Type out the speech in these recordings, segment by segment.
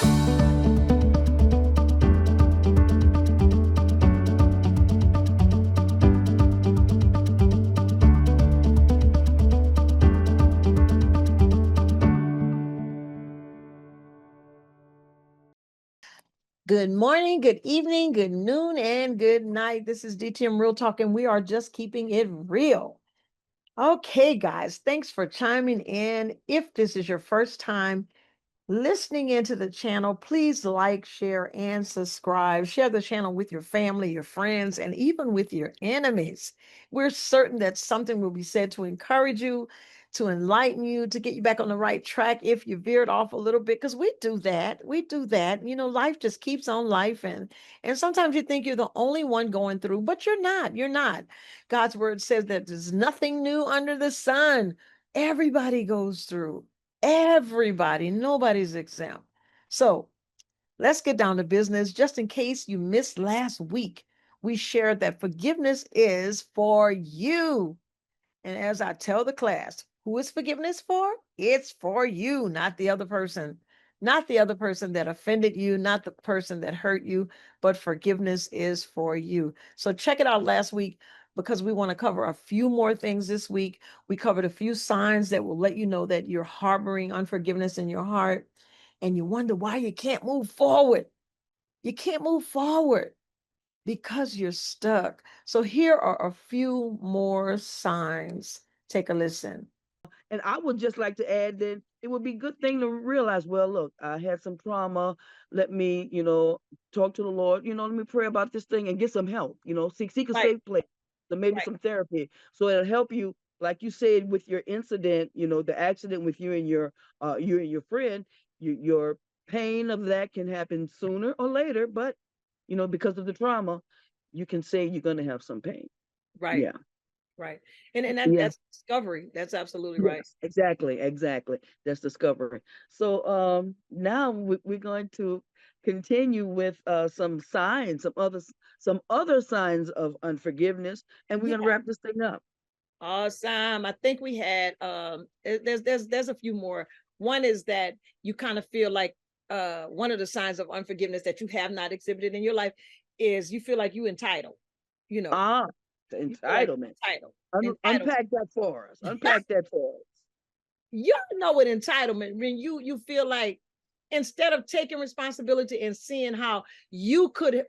Good morning, good evening, good noon, and good night. This is DTM Real Talk, and we are just keeping it real. Okay, guys, thanks for chiming in. If this is your first time listening into the channel, please like, share, and subscribe. Share the channel with your family, your friends, and even with your enemies. We're certain that something will be said to encourage you, to enlighten you, to get you back on the right track if you veered off a little bit, because we do that. We do that. You know, life just keeps on life, and sometimes you think you're the only one going through, but you're not. You're not. God's word says that there's nothing new under the sun. Everybody goes through. Everybody, nobody's exempt. So let's get down to business. Just in case you missed last week, we shared that forgiveness is for you. And as I tell the class, who is forgiveness for? It's for you, not the other person. Not the other person that offended you, not the person that hurt you, but forgiveness is for you. So check it out last week because we want to cover a few more things this week. We covered a few signs that will let you know that you're harboring unforgiveness in your heart and you wonder why you can't move forward. You can't move forward because you're stuck. So here are a few more signs. Take a listen. And I would just like to add that it would be a good thing to realize, well, look, I had some trauma. Let me, talk to the Lord, let me pray about this thing and get some help, seek a Right, safe place. So maybe right, some therapy. So it'll help you, like you said, with your incident, the accident with you and your friend, your pain of that can happen sooner or later, but because of the trauma, you can say you're gonna have some pain. right. Yeah. Right. And Yeah. that's discovery. That's absolutely right. Yes, exactly, exactly. That's discovery. So now we're going to continue with some other signs of unforgiveness, and we're Yeah. going to wrap this thing up. Awesome. I think we had there's a few more. One is that you kind of feel like one of the signs of unforgiveness that you have not exhibited in your life is you feel like you entitled. You know, Ah, the you feel like entitlement. you're entitled. Entitled. Unpack that for us. Unpack that for us. You know what entitlement when you feel like instead of taking responsibility and seeing how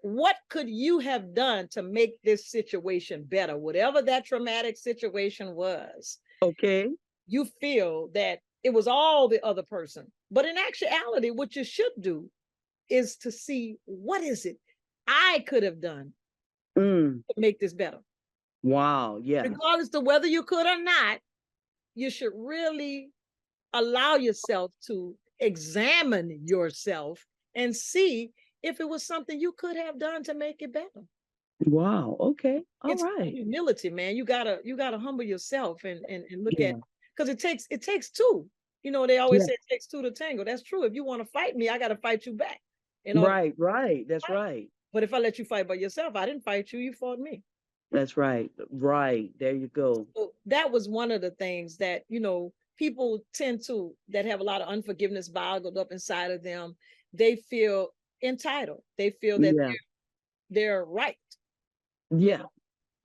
what could you have done to make this situation better, whatever that traumatic situation was, Okay. you feel that it was all the other person. But in actuality, what you should do is to see what is it I could have done Mm, to make this better. wow. Yes. Regardless of whether you could or not, you should really allow yourself to examine yourself and see if it was something you could have done to make it better. Wow. Okay. All It's right. humility, man. You gotta humble yourself and look at Yeah. because it takes two. You know, they always Yeah. say it takes two to tango. That's true. If you want to fight me, I gotta fight you back in order to Right. Right. That's fight. right. But if I let you fight by yourself, I didn't fight you, you fought me. That's right. Right. There you go. So that was one of the things that, people tend to that have a lot of unforgiveness bottled up inside of them. They feel entitled. They feel that Yeah. they're right. You Yeah.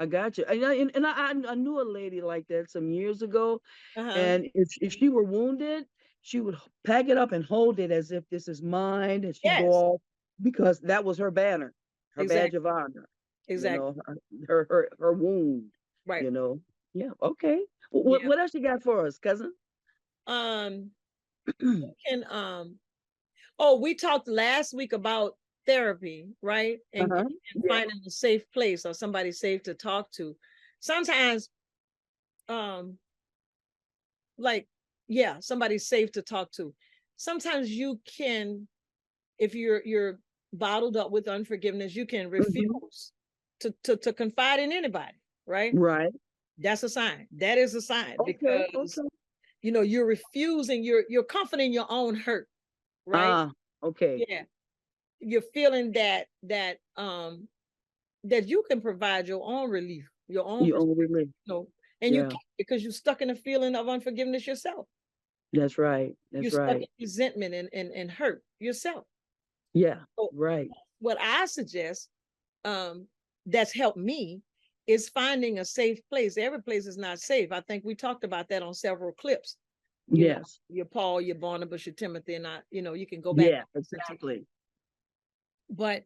I got you. And I knew a lady like that some years ago, know? Uh-huh. and if she were wounded, she would pack it up and hold it as if this is mine, and she'd go Yes, off because that was her banner, her badge exactly. of honor. Exactly. Her wound. Right. You know. Yeah. Okay. Yeah. What else you got for us, cousin? Um, you can oh, we talked last week about therapy, right? And, Uh-huh. and Yeah. finding a safe place or somebody safe to talk to. Sometimes um like somebody's safe to talk to. Sometimes you can, if you're bottled up with unforgiveness, you can Hmm. refuse to confide in anybody, right? Right. That's a sign. That is a sign Okay. because Okay. you're refusing, you're comforting your own hurt, right? Ah. Okay. Yeah. You're feeling that you can provide your own relief, your own You perspective, only. and you Yeah. can't because you're stuck in a feeling of unforgiveness yourself. That's right. You're That's stuck right. in resentment and hurt yourself. Yeah. So Right. what I suggest, that's helped me, is finding a safe place. Every place is not safe. I think we talked about that on several clips. You know, Yes. your Paul, your Barnabas, your Timothy, and you can go back. Yeah, exactly. But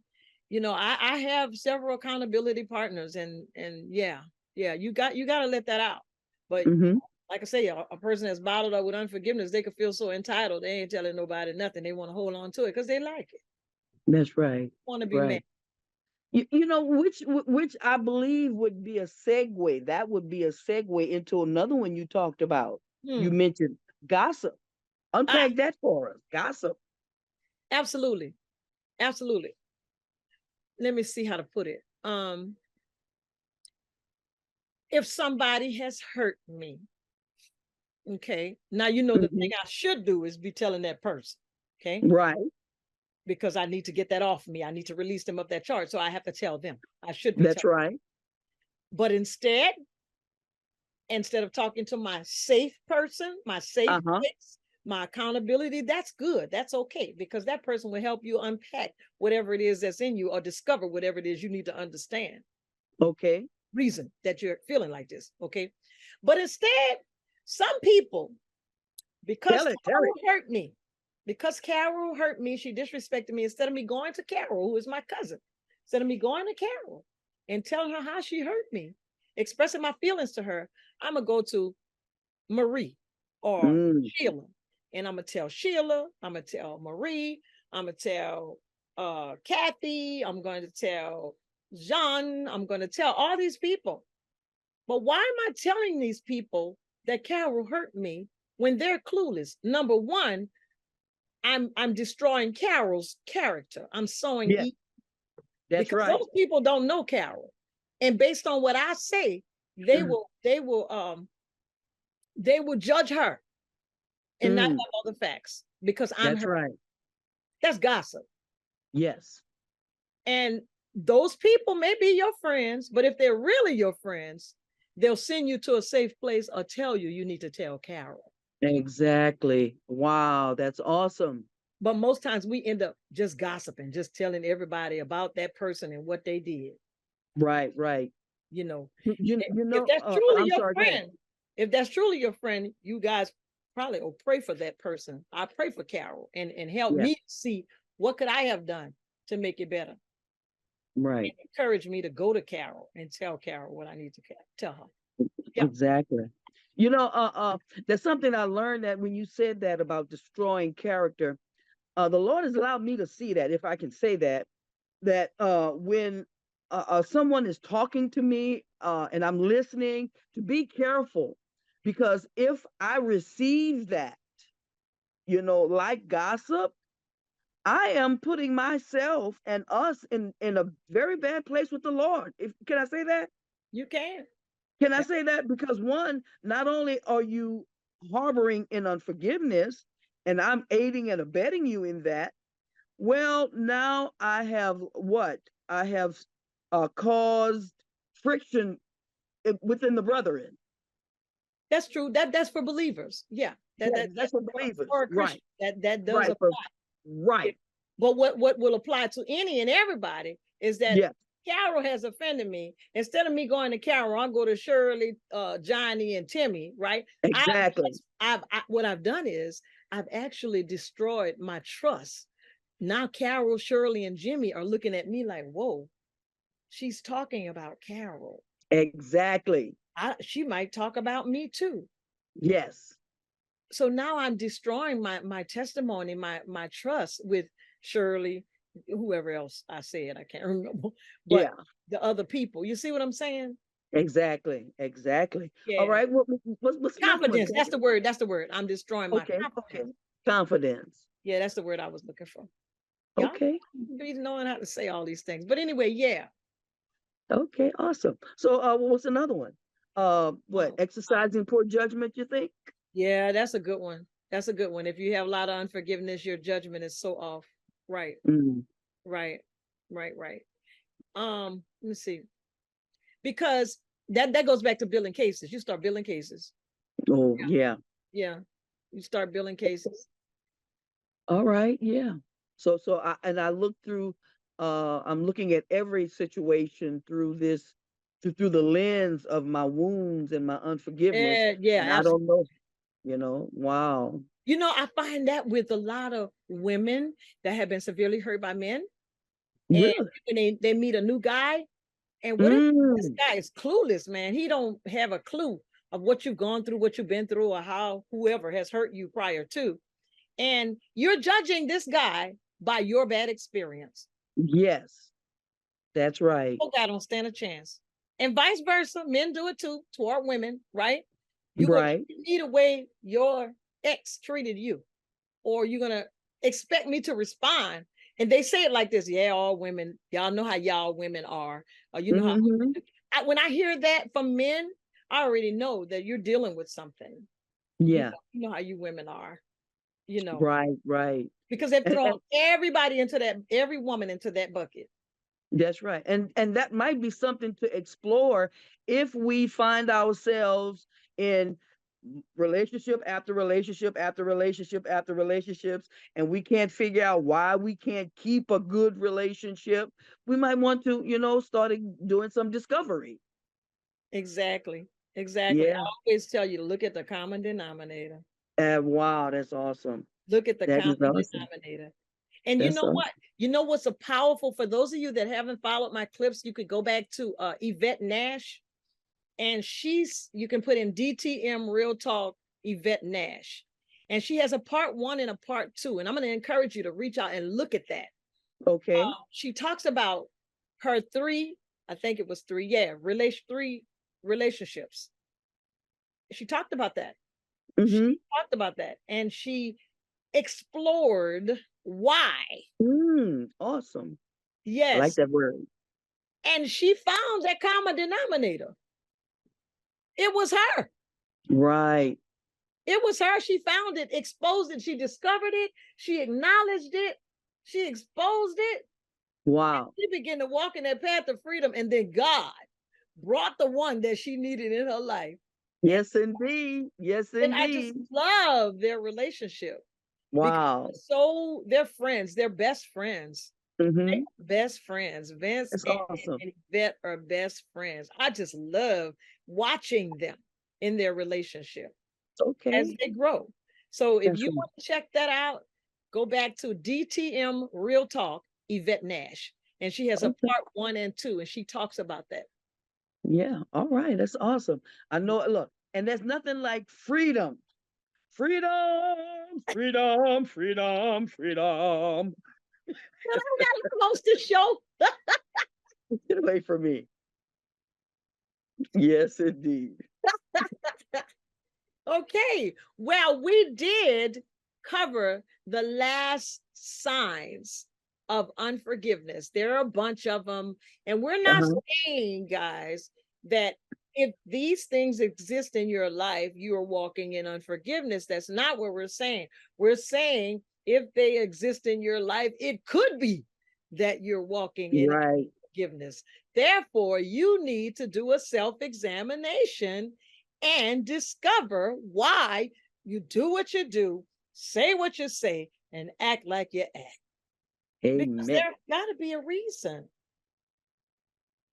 I have several accountability partners, and yeah, you got to let that out. But Mm-hmm. like I say, a person that's bottled up with unforgiveness, they could feel so entitled. They ain't telling nobody nothing. They want to hold on to it because they like it. That's right. Want to be mad. Right. You know, which I believe would be a segue. That would be a segue into another one you talked about. You Hmm. mentioned gossip. Ah, Unpack that for us. Gossip. absolutely, absolutely. Let me see how to put it. If somebody has hurt me, okay, now the Hmm. thing I should do is be telling that person, okay, Right. because I need to get that off me. I need to release them of that charge. So I have to tell them. I should be That's telling. right. But instead of talking to my safe person, my safe Uh-huh. place, my accountability, that's good. That's okay, because that person will help you unpack whatever it is that's in you, or discover whatever it is you need to understand. Okay. Reason that you're feeling like this. Okay. But instead, some people, because Tell it. Tell Carol it. hurt me, she disrespected me, instead of me going to Carol, who is my cousin, instead of me going to Carol and telling her how she hurt me, expressing my feelings to her, I'm going to go to Marie or Mm. Sheila. And I'm going to tell Sheila, I'm going to tell Marie, I'm going to tell Kathy, I'm going to tell Jean, I'm going to tell all these people. But why am I telling these people that Carol hurt me when they're clueless? Number one, I'm destroying Carol's character. I'm sowing Yeah, evil, that's because right. those people don't know Carol. And based on what I say, they Mm. will they will they will judge her and not Mm. have all the facts because I'm That's her. right. That's gossip. Yes. And those people may be your friends, but if they're really your friends, they'll send you to a safe place or tell you need to tell Carol. Exactly. Wow, that's awesome. But most times we end up just gossiping, just telling everybody about that person and what they did. Right, right. You know, You if know, that's truly I'm your sorry, go ahead. friend, if that's truly your friend, you guys probably will pray for that person. I pray for Carol and help Yeah, me see what could I have done to make it better. right. Encourage me to go to Carol and tell Carol what I need to tell her. Yeah. Exactly. You know, there's something I learned that when you said that about destroying character, the Lord has allowed me to see that, if I can say that, when someone is talking to me and I'm listening, to be careful, because if I receive that, like gossip, I am putting myself and us in a very bad place with the Lord. Can I say that? You can. Can I say that? Because one, not only are you harboring in unforgiveness, and I'm aiding and abetting you in that, well, now I have what? I have caused friction within the brethren. That's true. That's for believers. Yeah. Yeah, That's that's for believers. for a Right, Christian. That does right, apply. Yeah. right. But what will apply to any and everybody is that Yes, Carol has offended me. Instead of me going to Carol, I'll go to Shirley, Johnny, and Timmy. Right? I, exactly. what I've done is I've actually destroyed my trust. Now Carol, Shirley, and Jimmy are looking at me like, "Whoa, she's talking about Carol. Exactly. She might talk about me too." Yes. So now I'm destroying my testimony, my trust with Shirley, whoever else I said, I can't remember, but Yeah. the other people. You see what I'm saying? Exactly. Exactly. All Yeah. right. What's another one? Confidence. That's the word. That's the word. I'm destroying my Okay. Okay. confidence. Confidence. Yeah, that's the word I was looking for. Y'all Okay. be knowing how to say all these things. But anyway, yeah. Okay. Awesome. So, what's another one? What? Oh, Exercising poor judgment, you think? yeah, that's a good one. That's a good one. If you have a lot of unforgiveness, your judgment is so off. Right, Mm. right, right. Let me see. Because that goes back to building cases. You start building cases. Oh, yeah. Yeah. You start building cases. All right. Yeah. I look through, I'm looking at every situation through through the lens of my wounds and my unforgiveness. Yeah, yeah, And I absolutely. don't know, wow. I find that with a lot of women that have been severely hurt by men, and Really? when they meet a new guy, and what if this Mm, guy is clueless, man? He don't have a clue of what you've gone through, what you've been through, or how whoever has hurt you prior to. And you're judging this guy by your bad experience. yes, that's right. Oh, God don't stand a chance. And vice versa, men do it too toward women, right? You're going Right. to treat me the way your ex treated you, or you're going to expect me to respond. And they say it like this: yeah, all women, y'all know how y'all women are, or you know how. Hmm. When I hear that from men, I already know that you're dealing with something. Yeah. You know how you women are, you know, Right. Right. because they've thrown And everybody into that, every woman into that bucket. that's right. And that might be something to explore if we find ourselves in relationship after relationship after relationship after relationships, and we can't figure out why we can't keep a good relationship. We might want to, start doing some discovery. Exactly. Exactly. I Yeah. always tell you to look at the common denominator. Wow, that's awesome. Look at the That is common awesome. denominator. And you That's know awesome. what? You know what's a powerful, for those of you that haven't followed my clips, you could go back to Yvette Nash, and you can put in DTM Real Talk Yvette Nash. And she has a part one and a part two. And I'm going to encourage you to reach out and look at that. Okay. She talks about her three, I think it was three, yeah, three relationships. She talked about that. She Mm-hmm. talked about that. And she explored why. Awesome. I like Yes. that word. And she found that common denominator. It was her. Right. It was her. She found it, exposed it. She discovered it. She acknowledged it. She exposed it. Wow. She began to walk in that path of freedom. And then God brought the one that she needed in her life. And, Yes, indeed. Yes, and I just indeed. love their relationship because Wow. they're friends. They're best friends. Mm-hmm. Best friends. Vince That's awesome. and Yvette are best friends. I just love watching them in their relationship as Okay. they grow. So if That's you right. want to check that out, go back to DTM Real Talk, Yvette Nash. And she has a Okay. part one and two, and she talks about that. Yeah. All right. That's awesome. I know. Look, and there's nothing like freedom. Freedom, freedom, freedom, freedom. But I gotta close the show. Get away from me. Yes, indeed. Okay. Well, we did cover the last signs of unforgiveness. There are a bunch of them. And we're not Uh-huh. saying, guys, that if these things exist in your life, you are walking in unforgiveness. That's not what we're saying. We're saying if they exist in your life, it could be that you're walking in Right. unforgiveness. Therefore, you need to do a self examination and discover why you do what you do, say what you say, and act like you act. Because Amen. there's got to be a reason.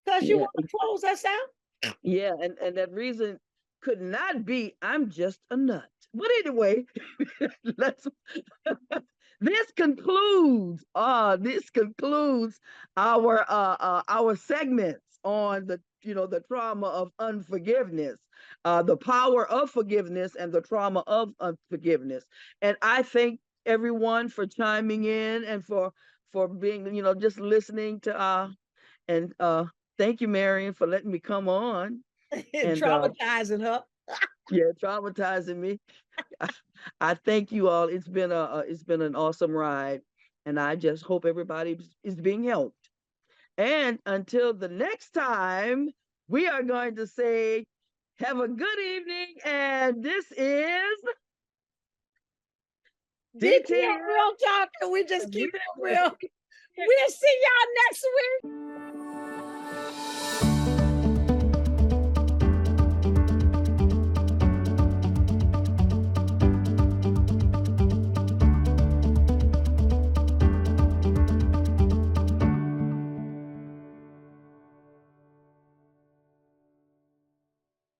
Because you Yeah. want to close us out? Yeah. And that reason could not be I'm just a nut. But anyway, let's this concludes our segments on the trauma of unforgiveness, the power of forgiveness and the trauma of unforgiveness. And I thank everyone for chiming in and for being, just listening to and thank you, Marian, for letting me come on and Traumatizing her. yeah, traumatizing me. I thank you all. It's been an awesome ride, and I just hope everybody is being helped. And until the next time, we are going to say, have a good evening. And this is DTM DTM. Real Talk, and we just keep it real. We'll see y'all next week.